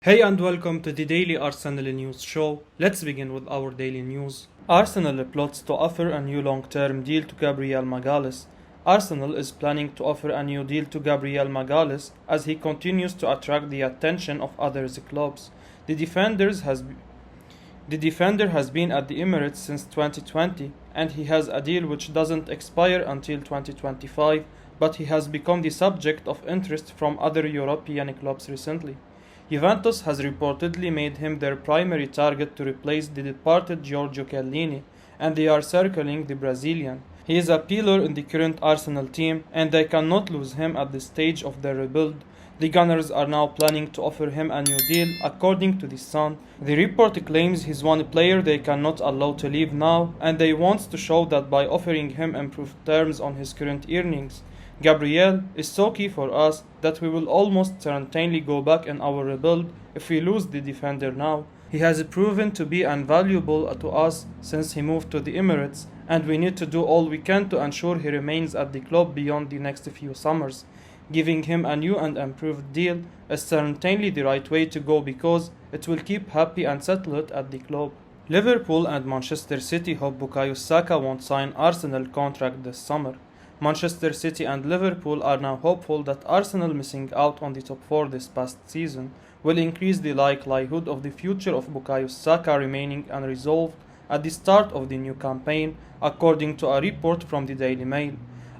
Hey and welcome to the Daily Arsenal News Show. Let's begin with our daily news. Arsenal plots to offer a new long-term deal to Gabriel Magalhaes. Arsenal is planning to offer a new deal to Gabriel Magalhaes as he continues to attract the attention of other clubs. The defender has been at the Emirates since 2020 and he has a deal which doesn't expire until 2025, but he has become the subject of interest from other European clubs recently. Juventus has reportedly made him their primary target to replace the departed Giorgio Chiellini, and they are circling the Brazilian. He is a pillar in the current Arsenal team, and they cannot lose him at this stage of their rebuild. The Gunners are now planning to offer him a new deal, according to The Sun. The report claims he's one player they cannot allow to leave now, and they want to show that by offering him improved terms on his current earnings. Gabriel is so key for us that we will almost certainly go back in our rebuild if we lose the defender now. He has proven to be invaluable to us since he moved to the Emirates, and we need to do all we can to ensure he remains at the club beyond the next few summers. Giving him a new and improved deal is certainly the right way to go because it will keep happy and settled at the club. Liverpool and Manchester City hope Bukayo Saka won't sign Arsenal contract this summer. Manchester City and Liverpool are now hopeful that Arsenal missing out on the top 4 this past season will increase the likelihood of the future of Bukayo Saka remaining unresolved at the start of the new campaign, according to a report from the Daily Mail.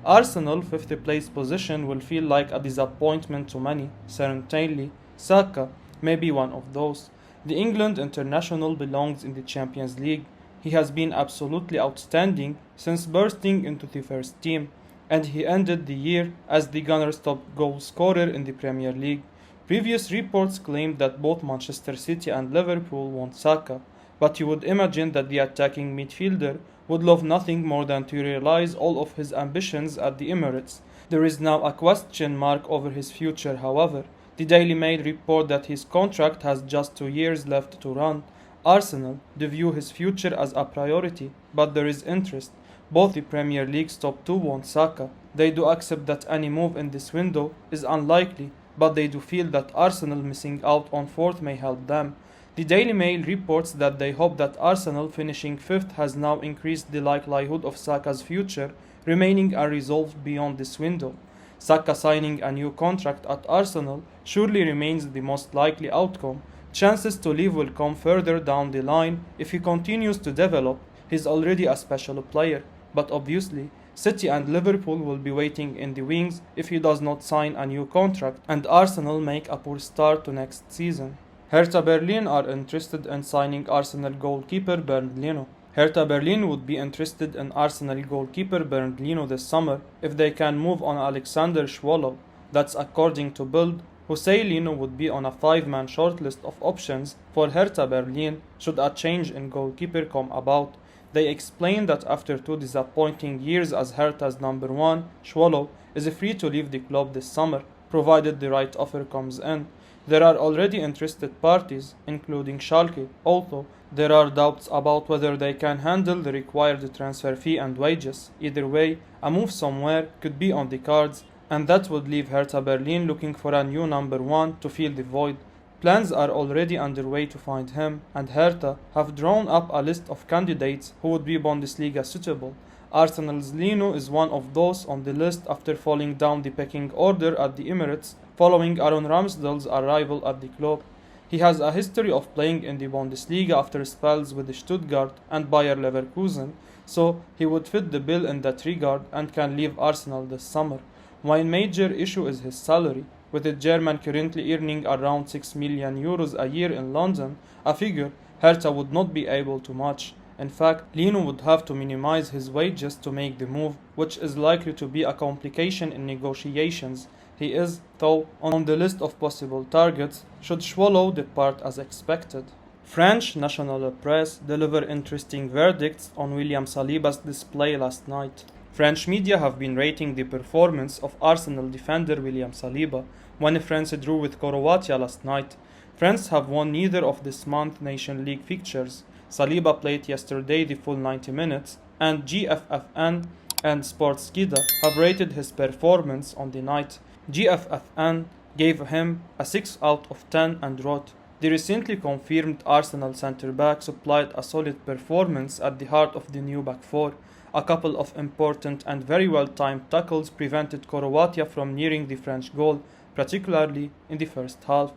Arsenal's 5th place position will feel like a disappointment to many. Certainly, Saka may be one of those. The England international belongs in the Champions League. He has been absolutely outstanding since bursting into the first team, and he ended the year as the Gunners' top goal scorer in the Premier League. Previous reports claimed that both Manchester City and Liverpool want Saka, but you would imagine that the attacking midfielder would love nothing more than to realize all of his ambitions at the Emirates. There is now a question mark over his future, however. The Daily Mail report that his contract has just 2 years left to run. Arsenal do view his future as a priority, but there is interest. Both the Premier League's top 2 want Saka. They do accept that any move in this window is unlikely, but they do feel that Arsenal missing out on 4th may help them. The Daily Mail reports that they hope that Arsenal finishing 5th has now increased the likelihood of Saka's future remaining unresolved beyond this window. Saka signing a new contract at Arsenal surely remains the most likely outcome. Chances to leave will come further down the line if he continues to develop. He's already a special player, but obviously City and Liverpool will be waiting in the wings if he does not sign a new contract and Arsenal make a poor start to next season. Hertha Berlin are interested in signing Arsenal goalkeeper Bernd Leno. Hertha Berlin would be interested in Arsenal goalkeeper Bernd Leno this summer if they can move on Alexander Sassuolo. That's according to Bild, who say Leno would be on a 5-man shortlist of options for Hertha Berlin should a change in goalkeeper come about. They explain that after 2 disappointing years as Hertha's number 1, Sassuolo is free to leave the club this summer, provided the right offer comes in. There are already interested parties, including Schalke, although there are doubts about whether they can handle the required transfer fee and wages. Either way, a move somewhere could be on the cards, and that would leave Hertha Berlin looking for a new number 1 to fill the void. Plans are already underway to find him, and Hertha have drawn up a list of candidates who would be Bundesliga suitable. Arsenal's Leno is one of those on the list after falling down the pecking order at the Emirates following Aaron Ramsdale's arrival at the club. He has a history of playing in the Bundesliga after spells with Stuttgart and Bayer Leverkusen, so he would fit the bill in that regard and can leave Arsenal this summer. One major issue is his salary, with the German currently earning around 6 million euros a year in London, a figure Hertha would not be able to match. In fact, Leno would have to minimize his wages to make the move, which is likely to be a complication in negotiations. He is, though, on the list of possible targets should Sassuolo depart as expected. French national press deliver interesting verdicts on William Saliba's display last night. French media have been rating the performance of Arsenal defender William Saliba when France drew with Croatia last night. France have won neither of this month's Nation League fixtures. Saliba played yesterday the full 90 minutes, and GFFN and Sportskida have rated his performance on the night. GFFN gave him a 6 out of 10 and wrote, The recently confirmed Arsenal centre-back supplied a solid performance at the heart of the new back four. A couple of important and very well-timed tackles prevented Croatia from nearing the French goal, particularly in the first half.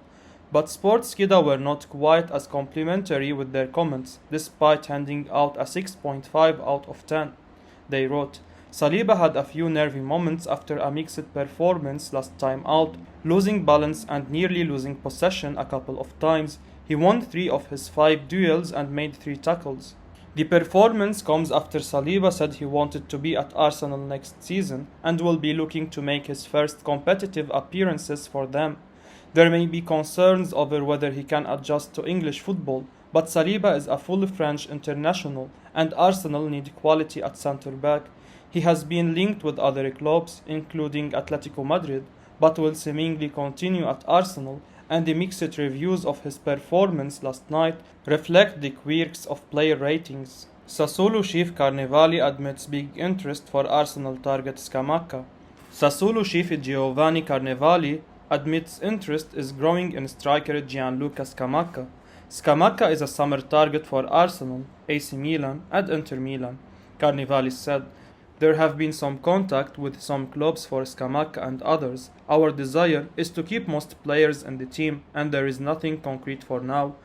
But Sportskida were not quite as complimentary with their comments, despite handing out a 6.5 out of 10. They wrote, Saliba had a few nervy moments after a mixed performance last time out, losing balance and nearly losing possession a couple of times. He won 3 of his 5 duels and made 3 tackles. The performance comes after Saliba said he wanted to be at Arsenal next season and will be looking to make his first competitive appearances for them. There may be concerns over whether he can adjust to English football, but Saliba is a full French international and Arsenal need quality at centre-back. He has been linked with other clubs, including Atletico Madrid, but will seemingly continue at Arsenal, and the mixed reviews of his performance last night reflect the quirks of player ratings. Sassuolo chief Carnevali admits big interest for Arsenal target Scamacca. Sassuolo chief Giovanni Carnevali admits interest is growing in striker Gianluca Scamacca. Scamacca is a summer target for Arsenal, AC Milan, and Inter Milan. Carnevali said, there have been some contact with some clubs for Scamacca and others. Our desire is to keep most players in the team, and there is nothing concrete for now.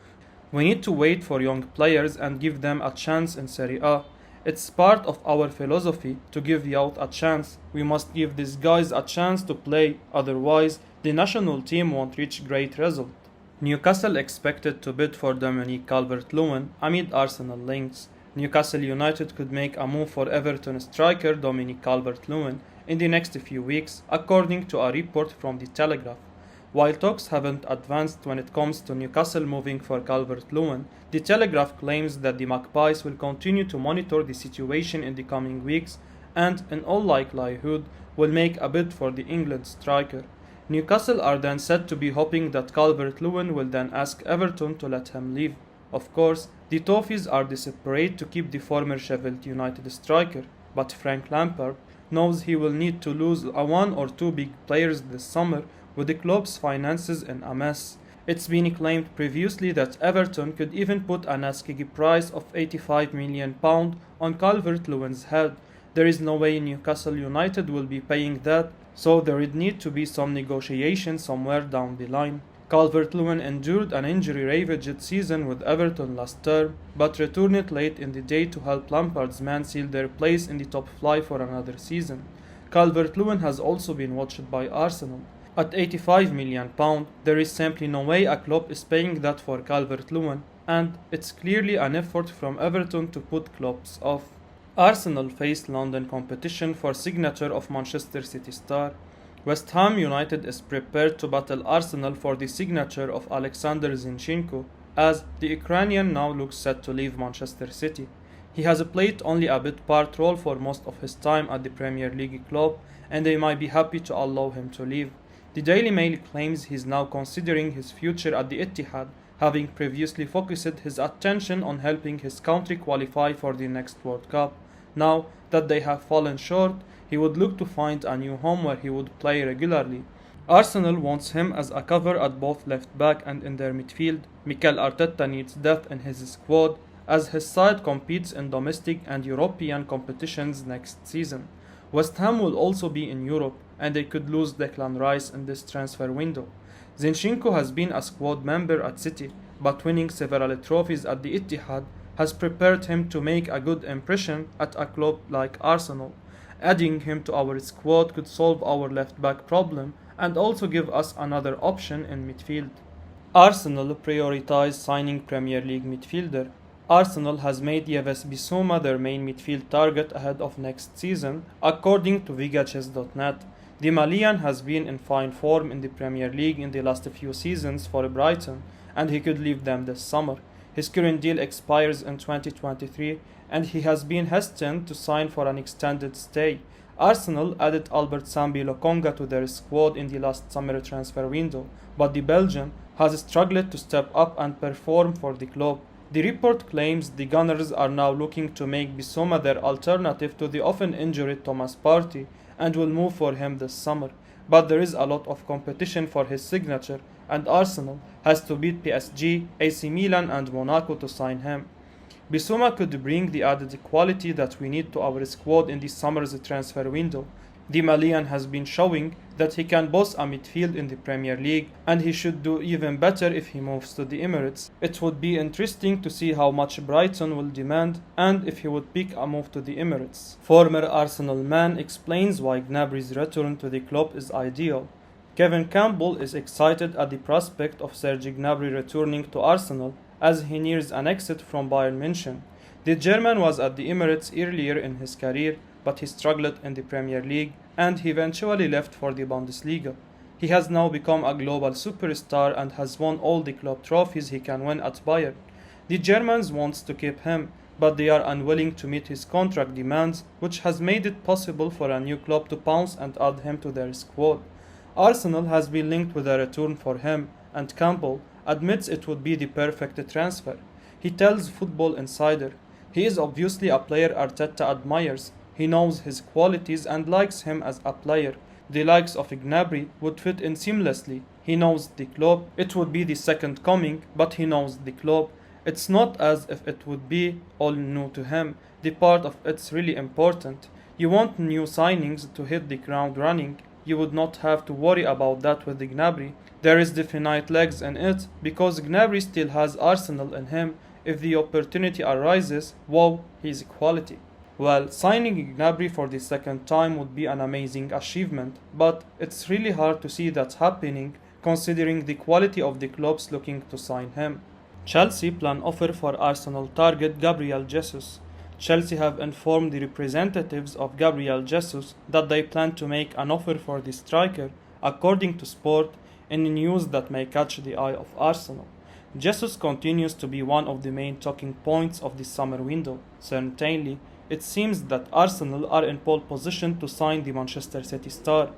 We need to wait for young players and give them a chance in Serie A. It's part of our philosophy to give youth a chance. We must give these guys a chance to play, otherwise the national team won't reach great results. Newcastle expected to bid for Dominic Calvert-Lewin amid Arsenal links. Newcastle United could make a move for Everton striker Dominic Calvert-Lewin in the next few weeks, according to a report from The Telegraph. While talks haven't advanced when it comes to Newcastle moving for Calvert-Lewin, The Telegraph claims that the Magpies will continue to monitor the situation in the coming weeks and, in all likelihood, will make a bid for the England striker. Newcastle are then said to be hoping that Calvert-Lewin will then ask Everton to let him leave. Of course, the Toffees are desperate to keep the former Sheffield United striker, but Frank Lampard knows he will need to lose 1 or 2 big players this summer with the club's finances in a mess. It's been claimed previously that Everton could even put an asking price of £85 million on Calvert-Lewin's head. There is no way Newcastle United will be paying that, so there would need to be some negotiation somewhere down the line. Calvert-Lewin endured an injury-ravaged season with Everton last term, but returned late in the day to help Lampard's men seal their place in the top flight for another season. Calvert-Lewin has also been watched by Arsenal. At £85 million, there is simply no way a club is paying that for Calvert-Lewin, and it's clearly an effort from Everton to put clubs off. Arsenal faced London competition for signature of Manchester City star. West Ham United is prepared to battle Arsenal for the signature of Alexander Zinchenko, as the Ukrainian now looks set to leave Manchester City. He has played only a bit-part role for most of his time at the Premier League club, and they might be happy to allow him to leave. The Daily Mail claims he is now considering his future at the Etihad, having previously focused his attention on helping his country qualify for the next World Cup. Now that they have fallen short, he would look to find a new home where he would play regularly. Arsenal wants him as a cover at both left back and in their midfield. Mikel Arteta needs depth in his squad as his side competes in domestic and European competitions next season. West Ham will also be in Europe, and they could lose Declan Rice in this transfer window. Zinchenko has been a squad member at City, but winning several trophies at the Etihad has prepared him to make a good impression at a club like Arsenal. Adding him to our squad could solve our left-back problem and also give us another option in midfield. Arsenal prioritise signing Premier League midfielder. Arsenal has made Yves Bissouma their main midfield target ahead of next season, according to VigaChess.net. The Malian has been in fine form in the Premier League in the last few seasons for Brighton, and he could leave them this summer. His current deal expires in 2023, and he has been hesitant to sign for an extended stay. Arsenal added Albert Sambi Lokonga to their squad in the last summer transfer window, but the Belgian has struggled to step up and perform for the club. The report claims the Gunners are now looking to make Bissouma their alternative to the often injured Thomas Partey and will move for him this summer. But there is a lot of competition for his signature, and Arsenal has to beat PSG, AC Milan and Monaco to sign him. Bissouma could bring the added quality that we need to our squad in this summer's transfer window. The Malian has been showing that he can boss a midfield in the Premier League, and he should do even better if he moves to the Emirates. It would be interesting to see how much Brighton will demand and if he would pick a move to the Emirates. Former Arsenal man explains why Gnabrys' return to the club is ideal. Kevin Campbell is excited at the prospect of Serge Gnabry returning to Arsenal as he nears an exit from Bayern Munich. The German was at the Emirates earlier in his career, but he struggled in the Premier League and he eventually left for the Bundesliga. He has now become a global superstar and has won all the club trophies he can win at Bayern. The Germans want to keep him, but they are unwilling to meet his contract demands, which has made it possible for a new club to pounce and add him to their squad. Arsenal has been linked with a return for him, and Campbell admits it would be the perfect transfer. He tells Football Insider, "He is obviously a player Arteta admires. He knows his qualities and likes him as a player. The likes of Gnabry would fit in seamlessly. He knows the club. It would be the second coming, but he knows the club. It's not as if it would be all new to him. The part of it's really important. You want new signings to hit the ground running. You would not have to worry about that with Gnabry. There is definite legs in it, because Gnabry still has Arsenal in him. If the opportunity arises, wow, he's quality." Well, signing Gnabry for the second time would be an amazing achievement, but it's really hard to see that happening considering the quality of the clubs looking to sign him. Chelsea plan offer for Arsenal target Gabriel Jesus. Chelsea have informed the representatives of Gabriel Jesus that they plan to make an offer for the striker, according to Sport, in news that may catch the eye of Arsenal. Jesus continues to be one of the main talking points of the summer window. Certainly, it seems that Arsenal are in pole position to sign the Manchester City star.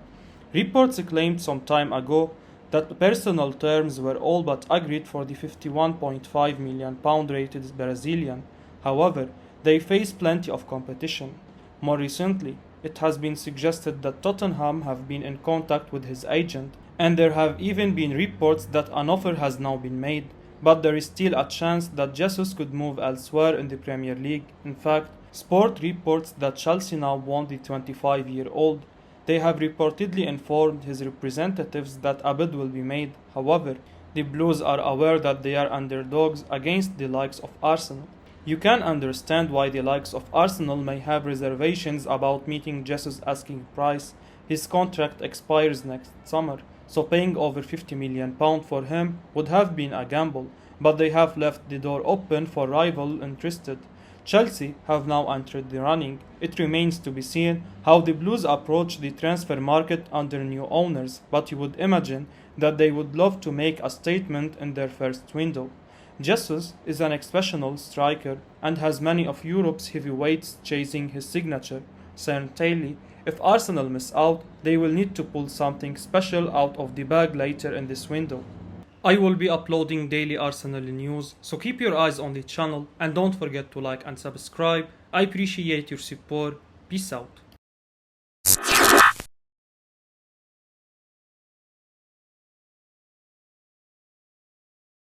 Reports claimed some time ago that personal terms were all but agreed for the £51.5 million rated Brazilian. However, they face plenty of competition. More recently, it has been suggested that Tottenham have been in contact with his agent, and there have even been reports that an offer has now been made. But there is still a chance that Jesus could move elsewhere in the Premier League. In fact, Sport reports that Chelsea now want the 25-year-old. They have reportedly informed his representatives that a bid will be made. However, the Blues are aware that they are underdogs against the likes of Arsenal. You can understand why the likes of Arsenal may have reservations about meeting Jesus' asking price. His contract expires next summer, so paying over £50 million for him would have been a gamble, but they have left the door open for rival interested. Chelsea have now entered the running. It remains to be seen how the Blues approach the transfer market under new owners, but you would imagine that they would love to make a statement in their first window. Jesus is an exceptional striker and has many of Europe's heavyweights chasing his signature. Certainly, if Arsenal miss out, they will need to pull something special out of the bag later in this window. I will be uploading daily Arsenal news, so keep your eyes on the channel and don't forget to like and subscribe. I appreciate your support. Peace out.